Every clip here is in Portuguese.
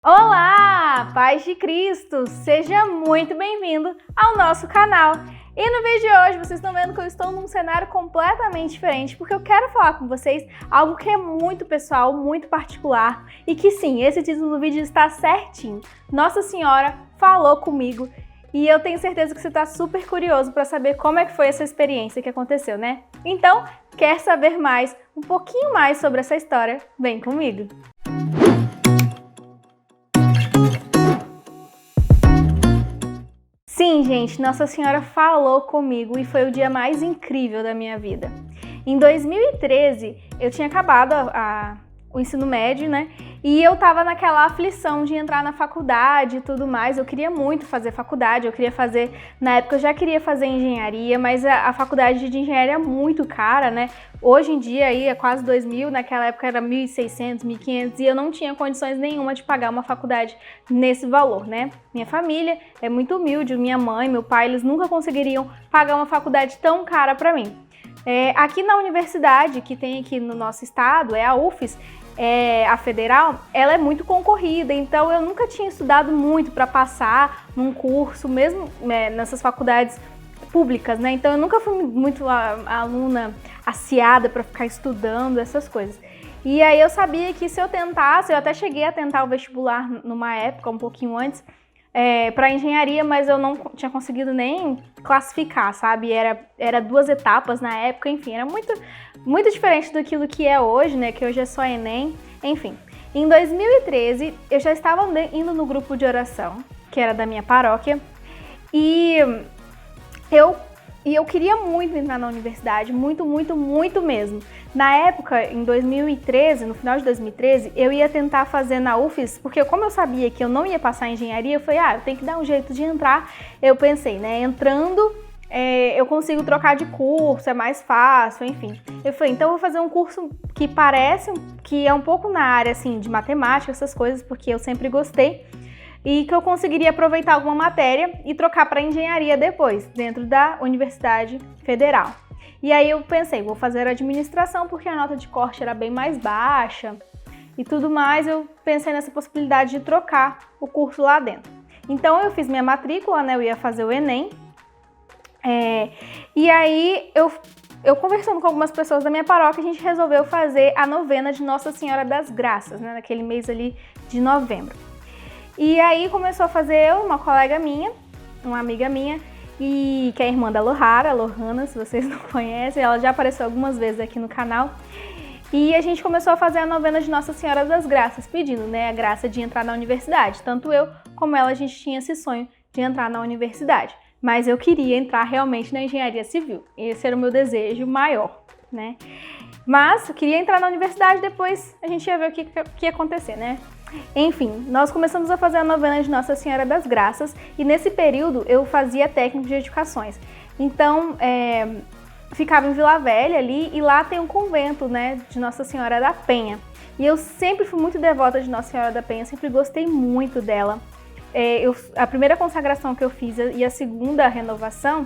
Olá, paz de Cristo! Seja muito bem-vindo ao nosso canal. E no vídeo de hoje vocês estão vendo que eu estou num cenário completamente diferente, porque eu quero falar com vocês algo que é muito pessoal, muito particular e que sim, esse título do vídeo está certinho. Nossa Senhora falou comigo e eu tenho certeza que você está super curioso para saber como é que foi essa experiência que aconteceu, né? Então, quer saber mais, um pouquinho mais sobre essa história? Vem comigo! Sim, gente, Nossa Senhora falou comigo e foi o dia mais incrível da minha vida. Em 2013, eu tinha acabado o ensino médio, né? E eu tava naquela aflição de entrar na faculdade e tudo mais. Eu queria muito fazer faculdade, na época eu já queria fazer engenharia, mas a faculdade de engenharia é muito cara, né? Hoje em dia aí é quase 2.000, naquela época era 1.600, 1.500 e eu não tinha condições nenhuma de pagar uma faculdade nesse valor, né? Minha família é muito humilde, minha mãe, meu pai, eles nunca conseguiriam pagar uma faculdade tão cara para mim. Aqui na universidade que tem aqui no nosso estado, é a UFES, a federal, ela é muito concorrida, então eu nunca tinha estudado muito para passar num curso, mesmo nessas faculdades públicas, né? Então eu nunca fui muito aluna aciada para ficar estudando essas coisas. E aí eu sabia que se eu tentasse, eu até cheguei a tentar o vestibular numa época, um pouquinho antes, para engenharia, mas eu não tinha conseguido nem classificar, sabe? Era 2 etapas na época, enfim, era muito diferente daquilo que é hoje, né? Que hoje é só Enem, enfim. Em 2013, eu já estava indo no grupo de oração, que era da minha paróquia, e eu queria muito entrar na universidade, muito, muito, muito mesmo. Na época, em 2013, no final de 2013, eu ia tentar fazer na UFES, porque como eu sabia que eu não ia passar em engenharia, eu falei, eu tenho que dar um jeito de entrar. Eu pensei, né, entrando, eu consigo trocar de curso, é mais fácil, enfim. Eu falei, então eu vou fazer um curso que parece, que é um pouco na área, assim, de matemática, essas coisas, porque eu sempre gostei. E que eu conseguiria aproveitar alguma matéria e trocar para engenharia depois, dentro da Universidade Federal. E aí eu pensei, vou fazer administração porque a nota de corte era bem mais baixa e tudo mais, eu pensei nessa possibilidade de trocar o curso lá dentro. Então eu fiz minha matrícula, né, eu ia fazer o Enem, e aí eu conversando com algumas pessoas da minha paróquia, a gente resolveu fazer a novena de Nossa Senhora das Graças, né, naquele mês ali de novembro. E aí começou a fazer eu, uma colega minha, uma amiga minha, e que é a irmã da Lohana, se vocês não conhecem, ela já apareceu algumas vezes aqui no canal. E a gente começou a fazer a novena de Nossa Senhora das Graças, pedindo, né, a graça de entrar na universidade. Tanto eu como ela, a gente tinha esse sonho de entrar na universidade. Mas eu queria entrar realmente na engenharia civil. Esse era o meu desejo maior, né? Mas eu queria entrar na universidade, depois a gente ia ver o que ia acontecer, né? Enfim, nós começamos a fazer a novena de Nossa Senhora das Graças e nesse período eu fazia técnico de edificações. Então, ficava em Vila Velha ali e lá tem um convento, né, de Nossa Senhora da Penha. E eu sempre fui muito devota de Nossa Senhora da Penha, sempre gostei muito dela. A primeira consagração que eu fiz e a segunda renovação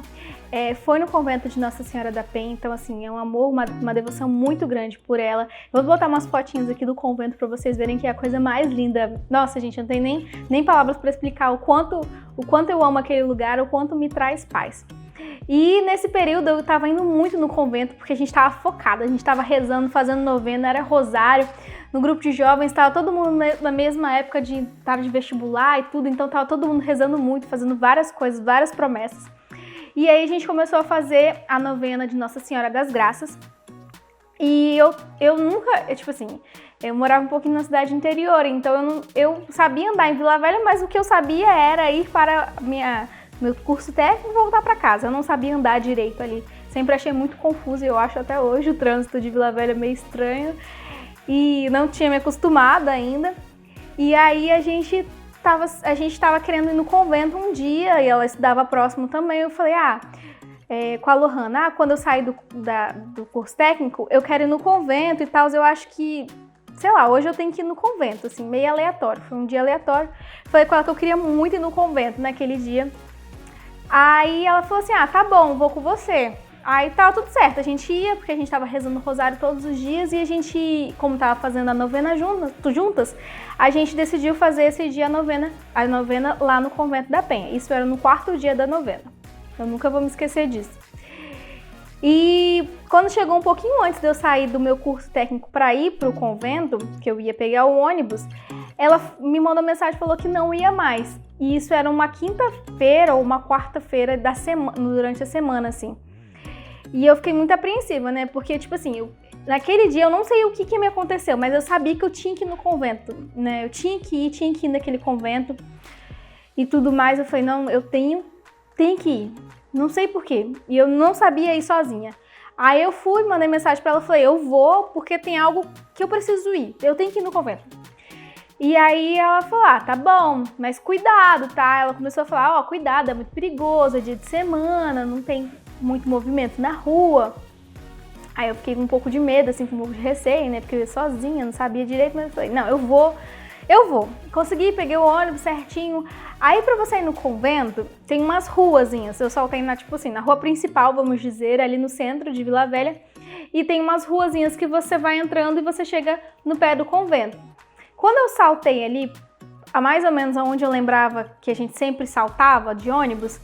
foi no convento de Nossa Senhora da Penha, então assim, é um amor, uma devoção muito grande por ela. Eu vou botar umas fotinhas aqui do convento para vocês verem que é a coisa mais linda. Nossa, gente, eu não tenho nem palavras para explicar o quanto eu amo aquele lugar, o quanto me traz paz. E nesse período eu estava indo muito no convento porque a gente estava focada, a gente estava rezando, fazendo novena, era rosário. No grupo de jovens estava todo mundo na mesma época de vestibular e tudo, então estava todo mundo rezando muito, fazendo várias coisas, várias promessas. E aí a gente começou a fazer a novena de Nossa Senhora das Graças. E eu nunca, tipo assim, eu morava um pouquinho na cidade interior, então eu sabia andar em Vila Velha, mas o que eu sabia era ir para meu curso técnico e voltar para casa. Eu não sabia andar direito ali. Sempre achei muito confuso e eu acho até hoje o trânsito de Vila Velha meio estranho. E não tinha me acostumado ainda. E aí a gente estava querendo ir no convento um dia e ela estudava próximo também. Eu falei, com a Lohana, quando eu sair do curso técnico, eu quero ir no convento e tal. Eu acho que, sei lá, hoje eu tenho que ir no convento, assim, meio aleatório. Foi um dia aleatório. Falei com ela que eu queria muito ir no convento naquele dia. Aí ela falou assim, tá bom, vou com você. Aí tava tudo certo, a gente ia, porque a gente tava rezando o rosário todos os dias e a gente, como tava fazendo a novena juntas, a gente decidiu fazer esse dia a novena lá no Convento da Penha. Isso era no 4º dia da novena. Eu nunca vou me esquecer disso. E quando chegou um pouquinho antes de eu sair do meu curso técnico para ir para o convento, que eu ia pegar o ônibus, ela me mandou mensagem e falou que não ia mais. E isso era uma quinta-feira ou uma quarta-feira da semana, durante a semana, assim. E eu fiquei muito apreensiva, né? Porque, tipo assim, naquele dia eu não sei o que me aconteceu, mas eu sabia que eu tinha que ir no convento, né? Eu tinha que ir naquele convento e tudo mais. Eu falei, não, eu tenho que ir. Não sei porquê. E eu não sabia ir sozinha. Aí eu fui, mandei mensagem pra ela, falei, eu vou porque tem algo que eu preciso ir. Eu tenho que ir no convento. E aí ela falou, tá bom, mas cuidado, tá? Ela começou a falar, cuidado, é muito perigoso, é dia de semana, não tem muito movimento na rua. Aí eu fiquei com um pouco de medo, assim, com um pouco de receio, né? Porque eu ia sozinha, não sabia direito, mas eu falei, não, eu vou. Consegui, peguei o ônibus certinho. Aí pra você ir no convento, tem umas ruazinhas. Eu saltei na, tipo assim, na rua principal, vamos dizer, ali no centro de Vila Velha. E tem umas ruazinhas que você vai entrando e você chega no pé do convento. Quando eu saltei ali, a mais ou menos onde eu lembrava que a gente sempre saltava de ônibus,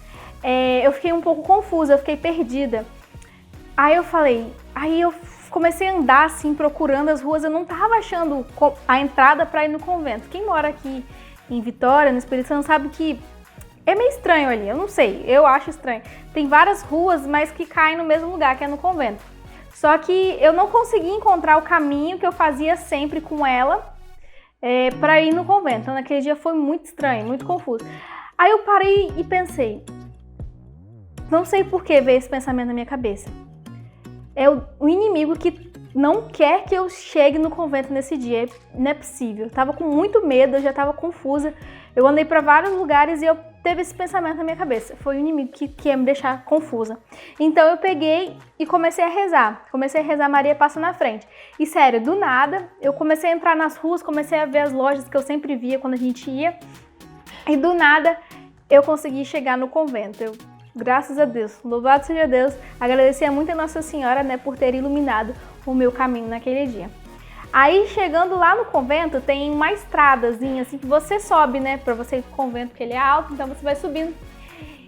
eu fiquei um pouco confusa, eu fiquei perdida. Aí eu comecei a andar assim, procurando as ruas, eu não tava achando a entrada para ir no convento. Quem mora aqui em Vitória, no Espírito Santo, sabe que é meio estranho ali, eu não sei, eu acho estranho. Tem várias ruas, mas que caem no mesmo lugar, que é no convento. Só que eu não consegui encontrar o caminho que eu fazia sempre com ela para ir no convento. Então naquele dia foi muito estranho, muito confuso. Aí eu parei e pensei, não sei por que veio esse pensamento na minha cabeça. É o inimigo que não quer que eu chegue no convento nesse dia, não é possível. Eu tava com muito medo, eu já tava confusa. Eu andei para vários lugares e eu teve esse pensamento na minha cabeça. Foi o inimigo que ia me deixar confusa. Então eu peguei e comecei a rezar. Maria passa na frente. E sério, do nada, eu comecei a entrar nas ruas, comecei a ver as lojas que eu sempre via quando a gente ia. E do nada, eu consegui chegar no convento. Graças a Deus, louvado seja Deus, agradecia muito a Nossa Senhora, né, por ter iluminado o meu caminho naquele dia. Aí, chegando lá no convento, tem uma estradazinha, assim, que você sobe, né, pra você ir pro convento, porque ele é alto, então você vai subindo.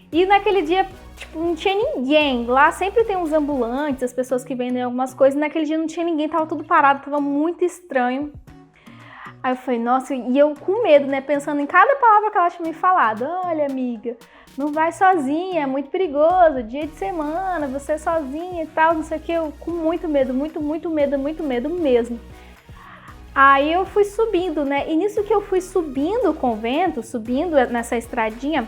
E naquele dia, tipo, não tinha ninguém. Lá sempre tem uns ambulantes, as pessoas que vendem algumas coisas, e naquele dia não tinha ninguém, tava tudo parado, tava muito estranho. Aí eu falei, nossa, e eu com medo, né, pensando em cada palavra que ela tinha me falado. Olha, amiga, não vai sozinha, é muito perigoso, dia de semana, você sozinha e tal, não sei o que. Eu com muito medo, muito medo mesmo. Aí eu fui subindo, né, e nisso que eu fui subindo o convento, subindo nessa estradinha,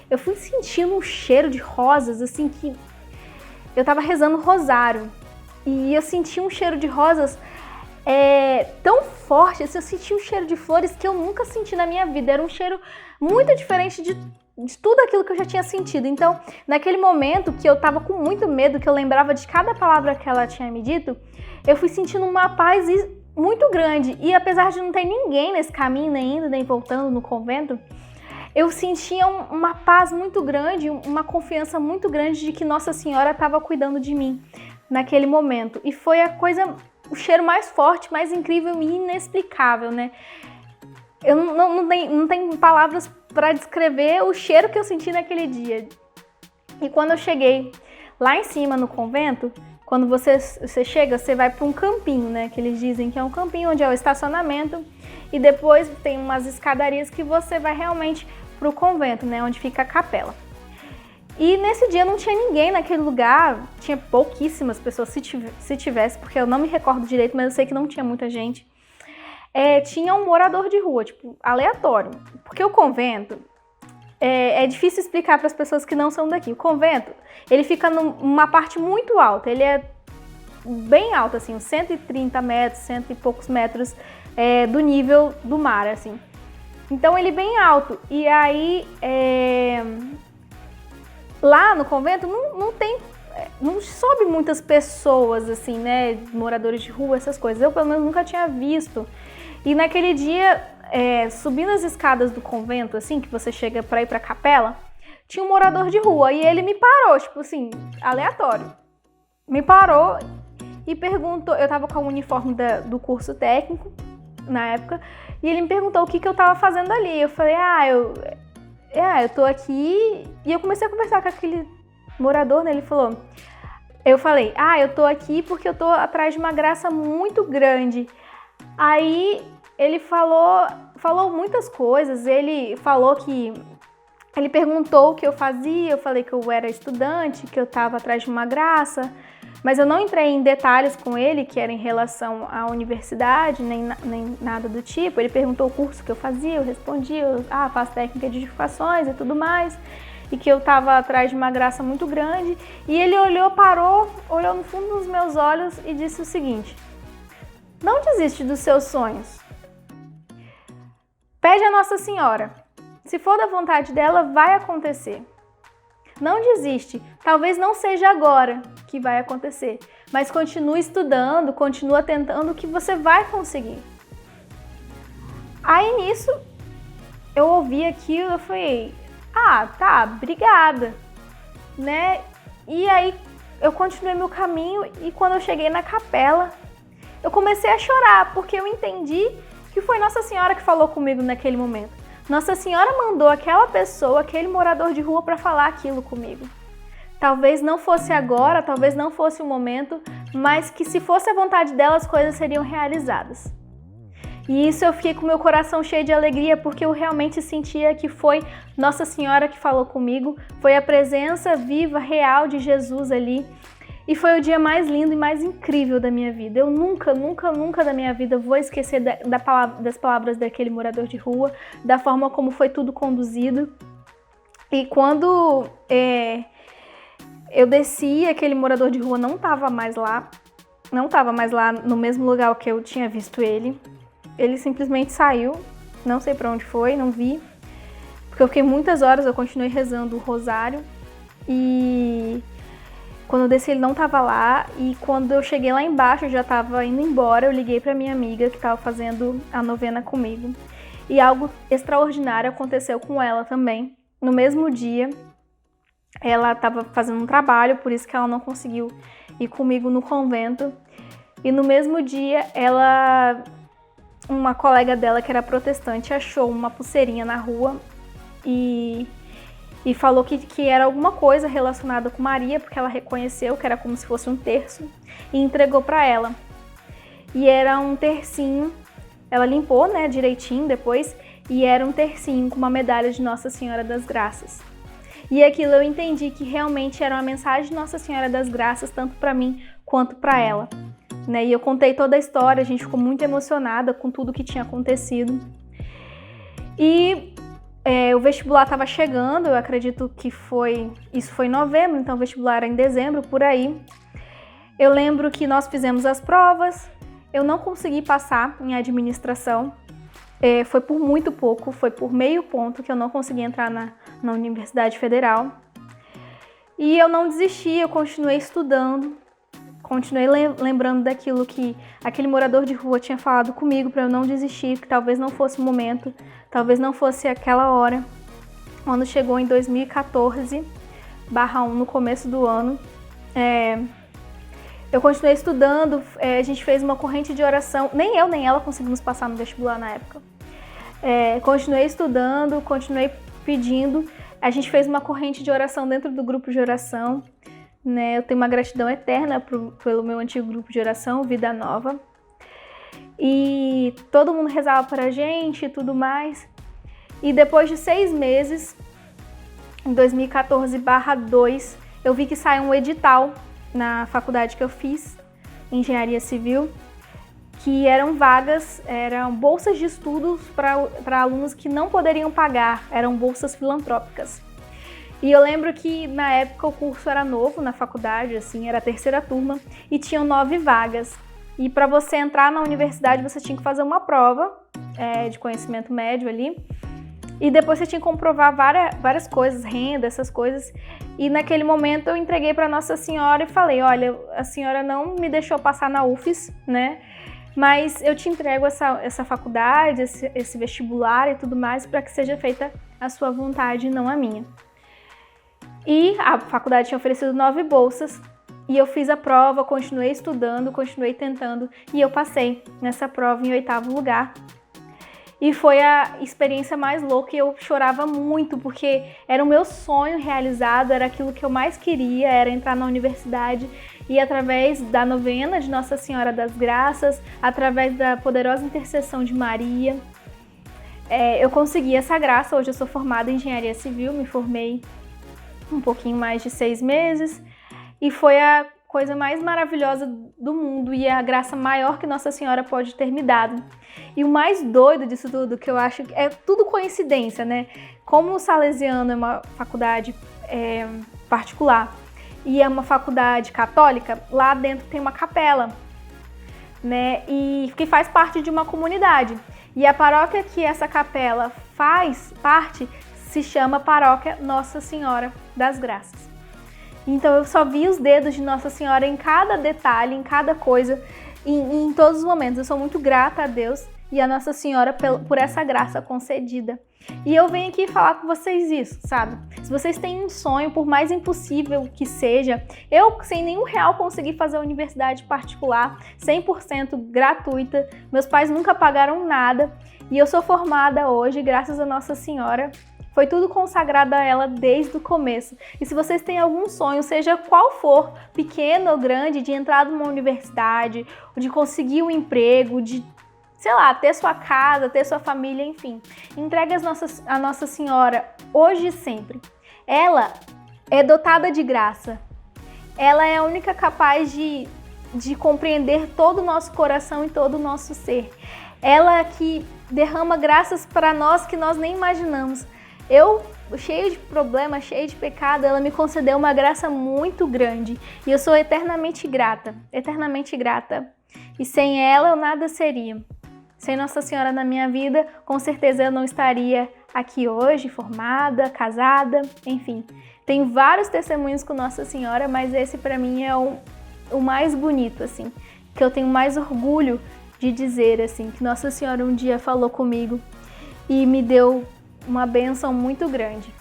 eu fui sentindo um cheiro de rosas, assim, que eu tava rezando o rosário. E eu senti um cheiro de rosas tão forte, assim, eu senti um cheiro de flores que eu nunca senti na minha vida. Era um cheiro muito diferente de tudo aquilo que eu já tinha sentido. Então, naquele momento que eu tava com muito medo, que eu lembrava de cada palavra que ela tinha me dito, eu fui sentindo uma paz muito grande. E apesar de não ter ninguém nesse caminho, nem indo, nem voltando no convento, eu sentia uma paz muito grande, uma confiança muito grande de que Nossa Senhora estava cuidando de mim naquele momento. E foi o cheiro mais forte, mais incrível e inexplicável, né? Eu não tenho palavras para descrever o cheiro que eu senti naquele dia. E quando eu cheguei lá em cima no convento, quando você chega, você vai para um campinho, né? Que eles dizem que é um campinho onde é o estacionamento e depois tem umas escadarias que você vai realmente para o convento, né? Onde fica a capela. E nesse dia não tinha ninguém naquele lugar, tinha pouquíssimas pessoas, se tivesse, porque eu não me recordo direito, mas eu sei que não tinha muita gente. Tinha um morador de rua, tipo, aleatório. Porque o convento, é difícil explicar para as pessoas que não são daqui. O convento, ele fica numa parte muito alta, ele é bem alto, assim, uns 130 metros, cento e poucos metros do nível do mar, assim. Então ele é bem alto, e aí lá no convento não sobe muitas pessoas, assim, né, moradores de rua, essas coisas. Eu, pelo menos, nunca tinha visto. E naquele dia, subindo as escadas do convento, assim, que você chega pra ir pra capela, tinha um morador de rua e ele me parou, tipo assim, aleatório. me parou e perguntou, eu tava com o uniforme do curso técnico na época, e ele me perguntou o que eu tava fazendo ali. Eu falei, eu tô aqui, e eu comecei a conversar com aquele morador, né? Eu falei, eu tô aqui porque eu tô atrás de uma graça muito grande. Aí ele falou muitas coisas, ele perguntou o que eu fazia, eu falei que eu era estudante, que eu tava atrás de uma graça, mas eu não entrei em detalhes com ele, que era em relação à universidade, nem nada do tipo. Ele perguntou o curso que eu fazia, eu respondi, faço técnica de edificações e tudo mais, e que eu estava atrás de uma graça muito grande. E ele parou, olhou no fundo dos meus olhos e disse o seguinte: não desiste dos seus sonhos. Pede a Nossa Senhora. Se for da vontade dela, vai acontecer. Não desiste. Talvez não seja agora que vai acontecer, mas continue estudando, continua tentando, que você vai conseguir. Aí nisso, eu ouvi aquilo, eu falei, tá, obrigada, né? E aí eu continuei meu caminho, e quando eu cheguei na capela, eu comecei a chorar, porque eu entendi que foi Nossa Senhora que falou comigo naquele momento. Nossa Senhora mandou aquela pessoa, aquele morador de rua, para falar aquilo comigo. Talvez não fosse agora, talvez não fosse o momento, mas que se fosse a vontade dela, as coisas seriam realizadas. E isso eu fiquei com meu coração cheio de alegria, porque eu realmente sentia que foi Nossa Senhora que falou comigo, foi a presença viva, real de Jesus ali. E foi o dia mais lindo e mais incrível da minha vida. Eu nunca da minha vida vou esquecer das palavras daquele morador de rua, da forma como foi tudo conduzido. E quando eu desci, aquele morador de rua não estava mais lá no mesmo lugar que eu tinha visto ele. Ele simplesmente saiu, não sei para onde foi, não vi. Porque eu fiquei muitas horas, eu continuei rezando o rosário. E quando eu desci, ele não estava lá, e quando eu cheguei lá embaixo, eu já estava indo embora, eu liguei para minha amiga que estava fazendo a novena comigo. E algo extraordinário aconteceu com ela também. No mesmo dia, ela estava fazendo um trabalho, por isso que ela não conseguiu ir comigo no convento. E no mesmo dia, uma colega dela que era protestante achou uma pulseirinha na rua e falou que era alguma coisa relacionada com Maria, porque ela reconheceu que era como se fosse um terço, e entregou para ela. E era um tercinho, ela limpou, né, direitinho depois, e era um tercinho com uma medalha de Nossa Senhora das Graças. E aquilo eu entendi que realmente era uma mensagem de Nossa Senhora das Graças, tanto para mim quanto para ela. Né? E eu contei toda a história, a gente ficou muito emocionada com tudo que tinha acontecido. E o vestibular estava chegando, eu acredito que isso foi em novembro, então o vestibular era em dezembro, por aí. Eu lembro que nós fizemos as provas, eu não consegui passar em administração, foi por muito pouco, foi por meio ponto que eu não consegui entrar na Universidade Federal. E eu não desisti, eu continuei estudando, continuei lembrando daquilo que aquele morador de rua tinha falado comigo para eu não desistir, que talvez não fosse o momento, talvez não fosse aquela hora. Quando chegou em 2014/1, no começo do ano, eu continuei estudando, a gente fez uma corrente de oração, nem eu nem ela conseguimos passar no vestibular na época. Continuei estudando, continuei pedindo, a gente fez uma corrente de oração dentro do grupo de oração. Né, eu tenho uma gratidão eterna pelo meu antigo grupo de oração, Vida Nova. E todo mundo rezava para a gente e tudo mais. E depois de 6 meses, em 2014/2, eu vi que saiu um edital na faculdade que eu fiz, Engenharia Civil, que eram vagas, eram bolsas de estudos para alunos que não poderiam pagar, eram bolsas filantrópicas. E eu lembro que na época o curso era novo na faculdade, assim, era a 3ª turma, e tinham 9 vagas. E para você entrar na universidade você tinha que fazer uma prova de conhecimento médio ali, e depois você tinha que comprovar várias coisas, renda, essas coisas. E naquele momento eu entreguei para Nossa Senhora e falei, olha, a senhora não me deixou passar na UFES, né? Mas eu te entrego essa faculdade, esse vestibular e tudo mais, para que seja feita a sua vontade e não a minha. E a faculdade tinha oferecido 9 bolsas, E eu fiz a prova, continuei estudando, continuei tentando e eu passei nessa prova em 8º lugar. E foi a experiência mais louca e eu chorava muito porque era o meu sonho realizado, era aquilo que eu mais queria, era entrar na universidade. E através da novena de Nossa Senhora das Graças, através da poderosa intercessão de Maria, eu consegui essa graça. Hoje eu sou formada em Engenharia Civil, me formei um pouquinho mais de 6 meses. E foi a coisa mais maravilhosa do mundo e a graça maior que Nossa Senhora pode ter me dado. E o mais doido disso tudo, que eu acho que é tudo coincidência, né? Como o Salesiano é uma faculdade particular e é uma faculdade católica, lá dentro tem uma capela, né? E que faz parte de uma comunidade. E a paróquia que essa capela faz parte se chama Paróquia Nossa Senhora das Graças. Então eu só vi os dedos de Nossa Senhora em cada detalhe, em cada coisa, em todos os momentos. Eu sou muito grata a Deus e a Nossa Senhora por essa graça concedida. E eu venho aqui falar com vocês isso, sabe? Se vocês têm um sonho, por mais impossível que seja, eu sem nenhum real consegui fazer a universidade particular, 100% gratuita, meus pais nunca pagaram nada e eu sou formada hoje graças a Nossa Senhora. Foi tudo consagrado a ela desde o começo. E se vocês têm algum sonho, seja qual for, pequeno ou grande, de entrar numa universidade, de conseguir um emprego, de, sei lá, ter sua casa, ter sua família, enfim, entregue a Nossa Senhora hoje e sempre. Ela é dotada de graça. Ela é a única capaz de compreender todo o nosso coração e todo o nosso ser. Ela que derrama graças para nós que nós nem imaginamos. Eu, cheia de problemas, cheia de pecado, ela me concedeu uma graça muito grande e eu sou eternamente grata, eternamente grata. E sem ela eu nada seria. Sem Nossa Senhora na minha vida, com certeza eu não estaria aqui hoje, formada, casada, enfim. Tem vários testemunhos com Nossa Senhora, mas esse para mim é o mais bonito, assim, que eu tenho mais orgulho de dizer, assim, que Nossa Senhora um dia falou comigo e me deu uma bênção muito grande.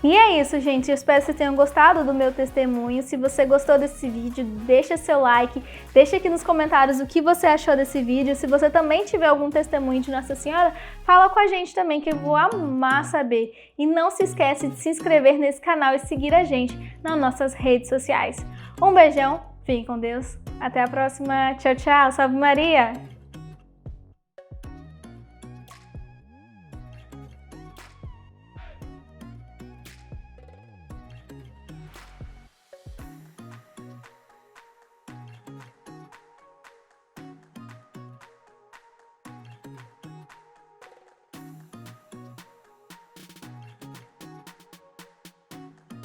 E é isso, gente. Eu espero que vocês tenham gostado do meu testemunho. Se você gostou desse vídeo, deixa seu like, deixa aqui nos comentários o que você achou desse vídeo. Se você também tiver algum testemunho de Nossa Senhora, fala com a gente também, que eu vou amar saber. E não se esquece de se inscrever nesse canal e seguir a gente nas nossas redes sociais. Um beijão, fiquem com Deus, até a próxima, tchau, tchau, salve Maria!